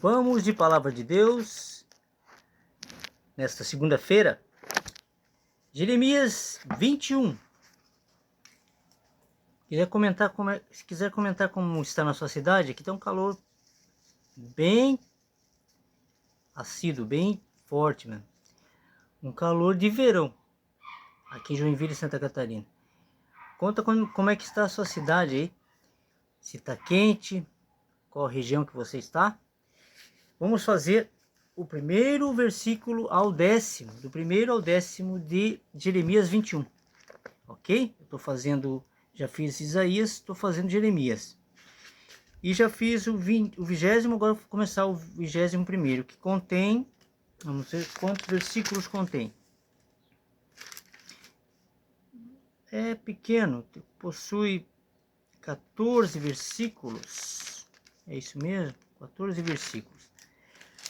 Vamos de palavra de Deus nesta segunda-feira, Jeremias 21. Se quiser comentar como está na sua cidade, aqui está um calor bem assíduo, bem forte, mano. Um calor de verão aqui em Joinville, Santa Catarina. Conta como é que está a sua cidade aí. Se está quente, qual região que você está. Vamos fazer o primeiro versículo ao 10º, do primeiro ao 10º de Jeremias 21, ok? Eu estou fazendo, já fiz Isaías, estou fazendo Jeremias. E já fiz o 20º, agora vou começar o 21º, que contém, vamos ver quantos versículos contém. É pequeno, possui 14 versículos, é isso mesmo? 14 versículos.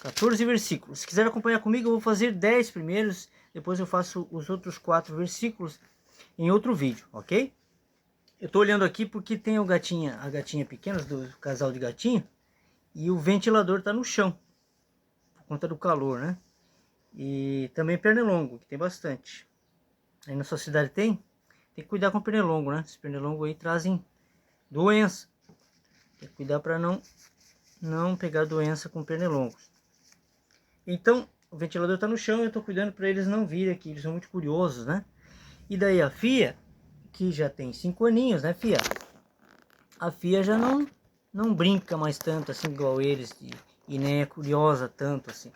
14 versículos. Se quiser acompanhar comigo, eu vou fazer 10 primeiros, depois eu faço os outros 4 versículos em outro vídeo, ok? Eu tô olhando aqui porque tem a gatinha pequena, do casal de gatinho, e o ventilador tá no chão, por conta do calor, né? E também pernilongo, que tem bastante. Aí na sua cidade tem que cuidar com o pernilongo, né? Os pernilongos aí trazem doença. Tem que cuidar para não pegar doença com pernilongos. Então, o ventilador está no chão e eu estou cuidando para eles não virem aqui, eles são muito curiosos, né? E daí a Fia, que já tem 5 aninhos, né, Fia? A Fia já não brinca mais tanto assim igual eles e nem é curiosa tanto assim.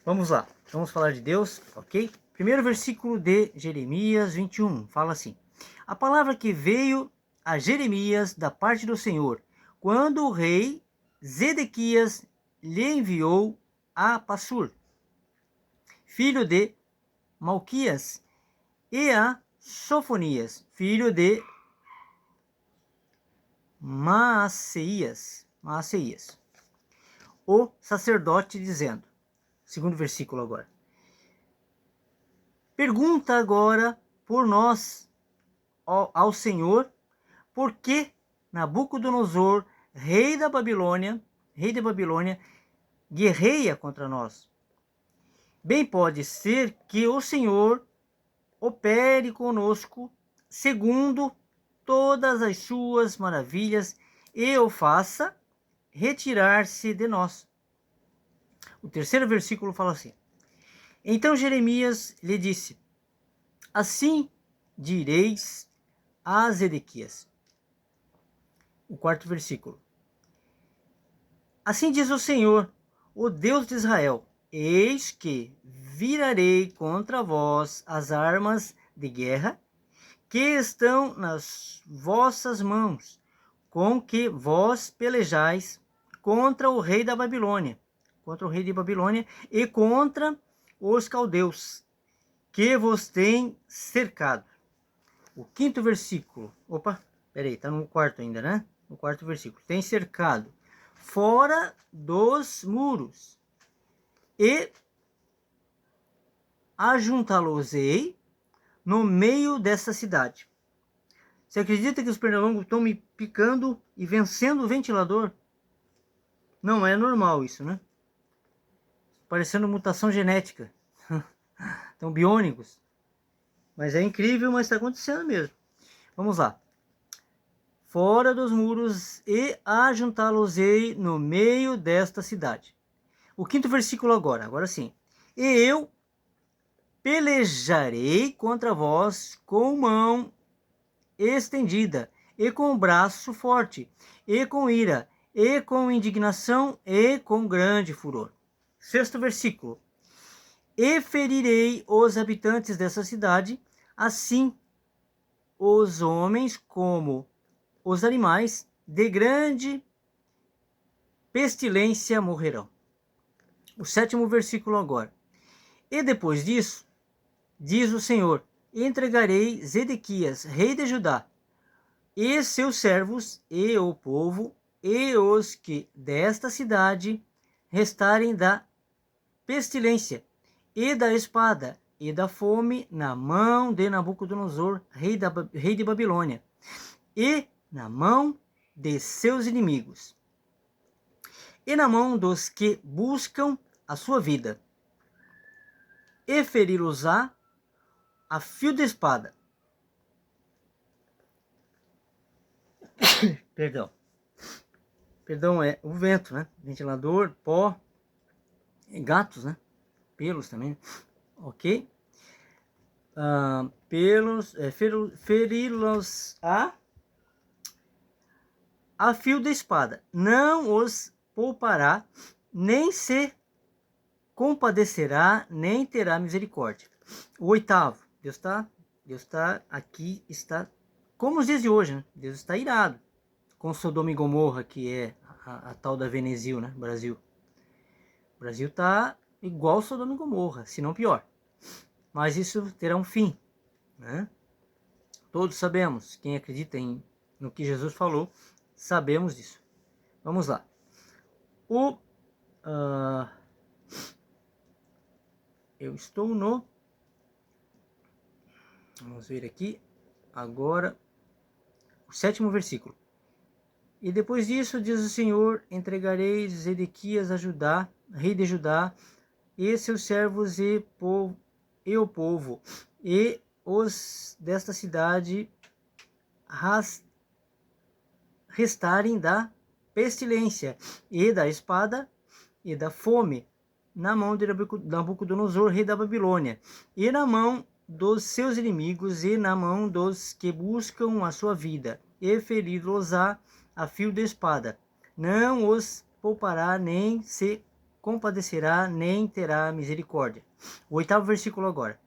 Vamos lá, vamos falar de Deus, ok? Primeiro versículo de Jeremias 21, fala assim: a palavra que veio a Jeremias da parte do Senhor, quando o rei Zedequias lhe enviou a Passur, filho de Malquias, e a Sofonias, filho de Maaseias, o sacerdote, dizendo, segundo versículo agora: pergunta agora por nós ao Senhor, por que Nabucodonosor, rei da Babilônia, guerreia contra nós. Bem pode ser que o Senhor opere conosco segundo todas as suas maravilhas e o faça retirar-se de nós. O terceiro versículo fala assim: então Jeremias lhe disse: assim direis a Zedequias. O quarto versículo: assim diz o Senhor, o Deus de Israel: eis que virarei contra vós as armas de guerra que estão nas vossas mãos, com que vós pelejais contra o rei da Babilônia, e contra os caldeus, que vos têm cercado. O quinto versículo, tá no quarto ainda, né? No quarto versículo: tem cercado fora dos muros, e ajuntá-los-ei no meio dessa cidade. Você acredita que os pernilongos estão me picando e vencendo o ventilador? Não é normal isso, né? Parecendo mutação genética. Estão biônicos. Mas é incrível, mas está acontecendo mesmo. Vamos lá. Fora dos muros, e ajuntá-los-ei no meio desta cidade. O quinto versículo agora sim. E eu pelejarei contra vós com mão estendida, e com braço forte, e com ira, e com indignação, e com grande furor. Sexto versículo: e ferirei os habitantes dessa cidade, assim os homens como os animais, de grande pestilência morrerão. O sétimo versículo agora: e depois disso, diz o Senhor, entregarei Zedequias, rei de Judá, e seus servos, e o povo, e os que desta cidade restarem da pestilência, e da espada, e da fome, na mão de Nabucodonosor, rei de Babilônia, e na mão de seus inimigos. e na mão dos que buscam a sua vida, e feri-los-á a fio de espada. Perdão, é o vento, né? Ventilador, pó, gatos, né? Pelos também, ok? Feri-los-á a fio de espada. Não os poupará, nem se compadecerá, nem terá misericórdia. O oitavo, Deus está aqui, está como os dias de hoje, né? Deus está irado com Sodoma e Gomorra, que é a tal da Venesil, né? Brasil. O Brasil está igual Sodoma e Gomorra, se não pior. Mas isso terá um fim, né? Todos sabemos, quem acredita no que Jesus falou, sabemos disso. Vamos lá. Eu estou no... Vamos ver aqui agora o 7º versículo. E depois disso, diz o Senhor, entregareis Zedequias a Judá, rei de Judá, e seus servos e o povo, e os desta cidade restarem da pestilência, e da espada, e da fome, na mão de Nabucodonosor, rei da Babilônia, e na mão dos seus inimigos, e na mão dos que buscam a sua vida, e feri-los-á a fio de espada. Não os poupará, nem se compadecerá, nem terá misericórdia. O 8º versículo agora.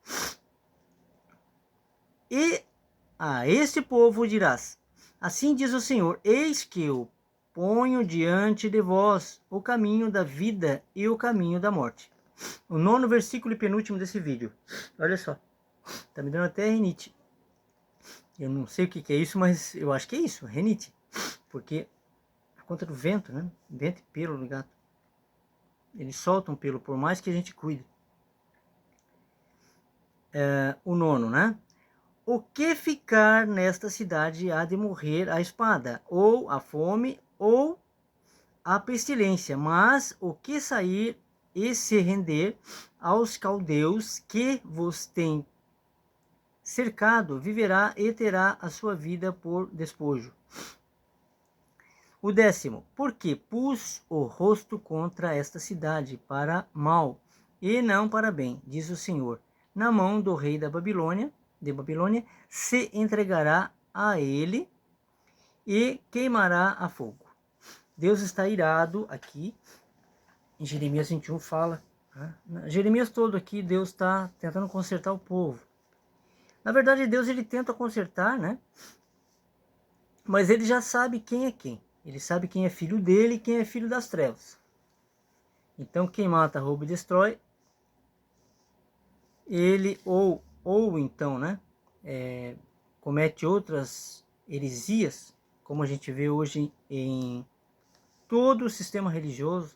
E a este povo dirás: assim diz o Senhor, eis que eu ponho diante de vós o caminho da vida e o caminho da morte. O 9º versículo e penúltimo desse vídeo. Olha só, tá me dando até rinite. Eu não sei o que é isso, mas eu acho que é isso, rinite. Porque por conta do vento, né? Vento e pelo no gato. Eles soltam pelo, por mais que a gente cuide. O 9º, né? O que ficar nesta cidade há de morrer a espada, ou a fome, ou a pestilência. Mas o que sair e se render aos caldeus que vos têm cercado, viverá e terá a sua vida por despojo. O 10º, porque pus o rosto contra esta cidade para mal, e não para bem, diz o Senhor. Na mão do rei da Babilônia, se entregará a ele e queimará a fogo. Deus está irado aqui. Em Jeremias 21 fala, né? Jeremias todo aqui, Deus está tentando consertar o povo. Na verdade, Deus ele tenta consertar, né? Mas ele já sabe quem é quem. Ele sabe quem é filho dele e quem é filho das trevas. Então, quem mata, rouba e destrói, ele ou então, né? Comete outras heresias, como a gente vê hoje em todo o sistema religioso,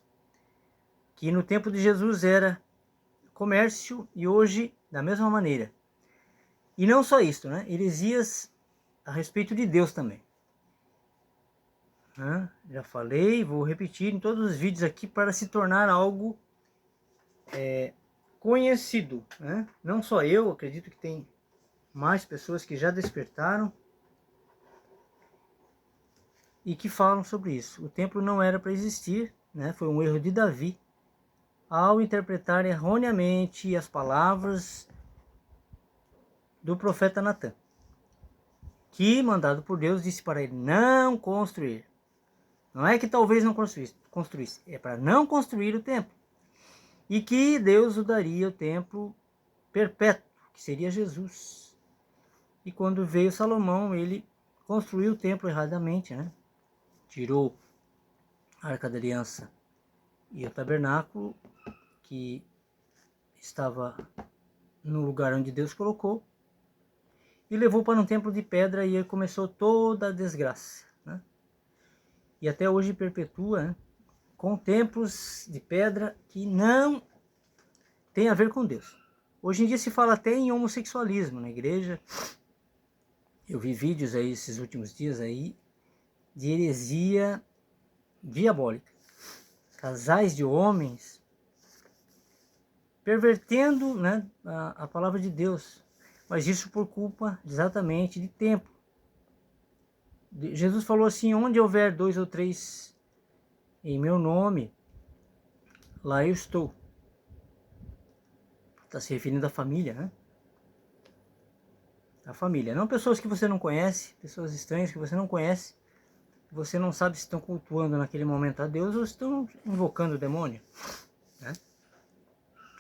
que no tempo de Jesus era comércio e hoje da mesma maneira. E não só isso, né? Heresias a respeito de Deus também. Já falei, vou repetir em todos os vídeos aqui para se tornar algo conhecido, né? Não só eu, acredito que tem mais pessoas que já despertaram e que falam sobre isso. O templo não era para existir, né? Foi um erro de Davi ao interpretar erroneamente as palavras do profeta Natã, que, mandado por Deus, disse para ele não construir. Não é que talvez não construísse, é para não construir o templo. E que Deus o daria o templo perpétuo, que seria Jesus. E quando veio Salomão, ele construiu o templo erradamente, né? Tirou a Arca da Aliança e o tabernáculo, que estava no lugar onde Deus colocou, e levou para um templo de pedra, e aí começou toda a desgraça, né? E até hoje perpetua, né? Com templos de pedra que não tem a ver com Deus. Hoje em dia se fala até em homossexualismo na igreja. Eu vi vídeos aí esses últimos dias aí de heresia diabólica. casais de homens, pervertendo, né, a palavra de Deus. Mas isso por culpa exatamente de tempo. Jesus falou assim: onde houver 2 ou 3 em meu nome, lá eu estou. Está se referindo à família, né? A família. Não pessoas que você não conhece, pessoas estranhas que você não conhece, que você não sabe se estão cultuando naquele momento a Deus ou estão invocando o demônio, né?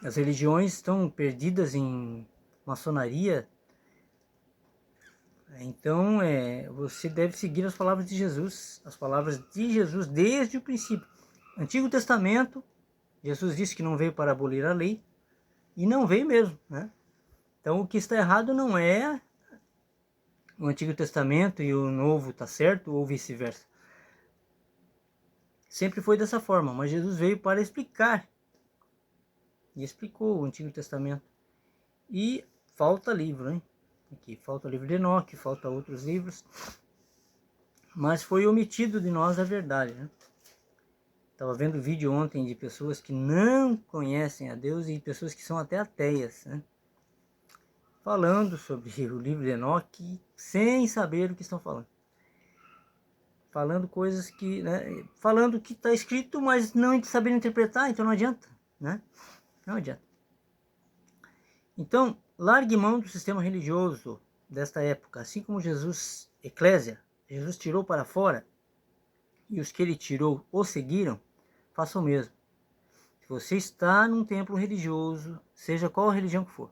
As religiões estão perdidas em maçonaria. Então, você deve seguir as palavras de Jesus, as palavras de Jesus desde o princípio. Antigo Testamento, Jesus disse que não veio para abolir a lei, e não veio mesmo, né? Então, o que está errado não é o Antigo Testamento e o Novo está certo, ou vice-versa. Sempre foi dessa forma, mas Jesus veio para explicar, e explicou o Antigo Testamento. E falta livro, hein? Aqui falta o livro de Enoque, falta outros livros, mas foi omitido de nós a verdade, né? Estava vendo vídeo ontem de pessoas que não conhecem a Deus e pessoas que são até ateias, né? Falando sobre o livro de Enoque sem saber o que estão falando. Falando coisas que, né? Falando o que está escrito, mas não saber interpretar, então não adianta, né? Não adianta. Então, largue mão do sistema religioso desta época, assim como Jesus, eclésia, Jesus tirou para fora e os que ele tirou o seguiram, faça o mesmo. Se você está num templo religioso, seja qual a religião que for,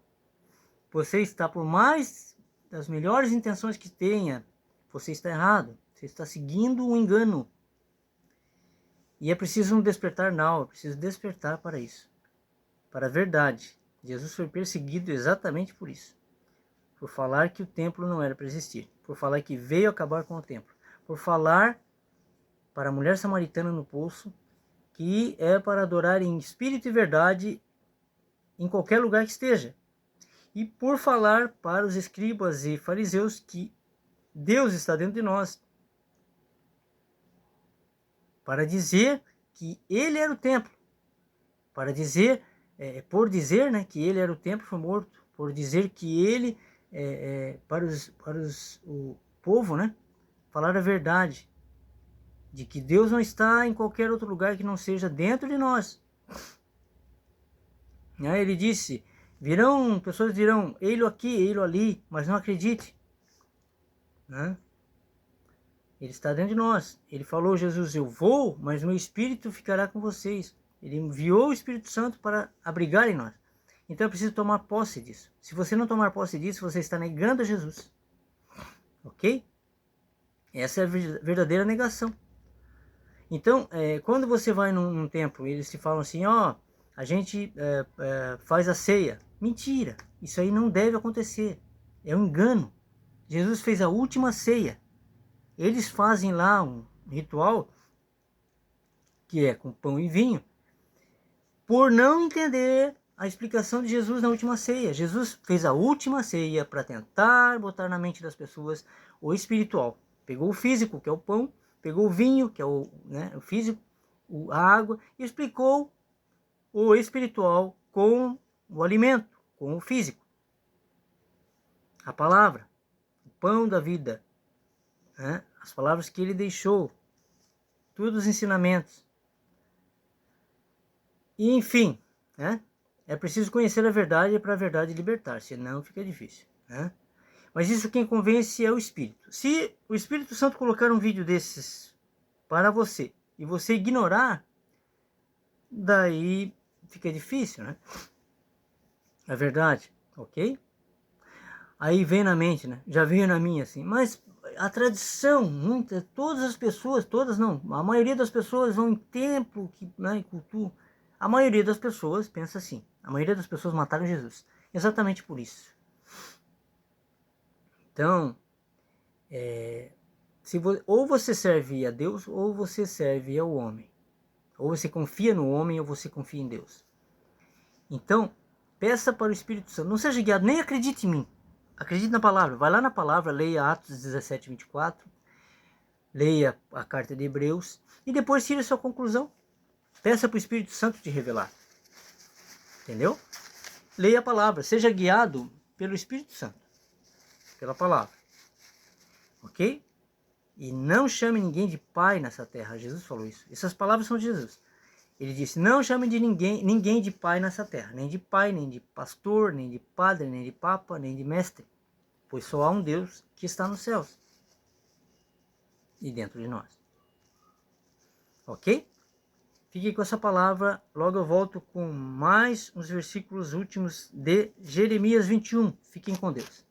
você está, por mais das melhores intenções que tenha, você está errado, você está seguindo um engano. E é preciso um despertar na alma, é preciso despertar para isso, para a verdade. Jesus foi perseguido exatamente por isso. Por falar que o templo não era para existir, por falar que veio acabar com o templo, por falar para a mulher samaritana no poço que é para adorar em espírito e verdade em qualquer lugar que esteja, e por falar para os escribas e fariseus que Deus está dentro de nós, para dizer que ele era o templo, para dizer, por dizer, né, que ele era o templo foi morto, por dizer que ele, o povo, né, falar a verdade, de que Deus não está em qualquer outro lugar que não seja dentro de nós. Ele disse, pessoas dirão, ele aqui, ele ali, mas não acredite. Né? Ele está dentro de nós. Ele falou, Jesus, eu vou, mas meu Espírito ficará com vocês. Ele enviou o Espírito Santo para abrigar em nós. Então é preciso tomar posse disso. Se você não tomar posse disso, você está negando a Jesus. Ok? Essa é a verdadeira negação. Então, quando você vai num templo, eles te falam assim, a gente faz a ceia. Mentira, isso aí não deve acontecer. É um engano. Jesus fez a última ceia. Eles fazem lá um ritual, que é com pão e vinho, por não entender a explicação de Jesus na última ceia. Jesus fez a última ceia para tentar botar na mente das pessoas o espiritual. Pegou o físico, que é o pão, pegou o vinho, que é o físico, a água, e explicou o espiritual com o alimento, com o físico. A palavra, o pão da vida, né? As palavras que ele deixou, todos os ensinamentos. E enfim, né? É preciso conhecer a verdade para a verdade libertar, senão fica difícil, né? Mas isso quem convence é o Espírito. Se o Espírito Santo colocar um vídeo desses para você e você ignorar, daí fica difícil, né? É verdade, ok? Aí vem na mente, né? Já veio na minha assim, mas a tradição, todas as pessoas, todas não, a maioria das pessoas vão em templo, em cultura. A maioria das pessoas pensa assim, a maioria das pessoas mataram Jesus, exatamente por isso. Então, ou você serve a Deus, ou você serve ao homem. Ou você confia no homem, ou você confia em Deus. Então, peça para o Espírito Santo, não seja guiado, nem acredite em mim. Acredite na palavra, vai lá na palavra, leia Atos 17, 24, leia a carta de Hebreus, e depois tire a sua conclusão. Peça para o Espírito Santo te revelar. Entendeu? Leia a palavra. Seja guiado pelo Espírito Santo. Pela palavra. Ok? E não chame ninguém de pai nessa terra. Jesus falou isso. Essas palavras são de Jesus. Ele disse, não chame de ninguém de pai nessa terra. Nem de pai, nem de pastor, nem de padre, nem de papa, nem de mestre. Pois só há um Deus que está nos céus. E dentro de nós. Ok? Fique com essa palavra. Logo eu volto com mais uns versículos últimos de Jeremias 21. Fiquem com Deus.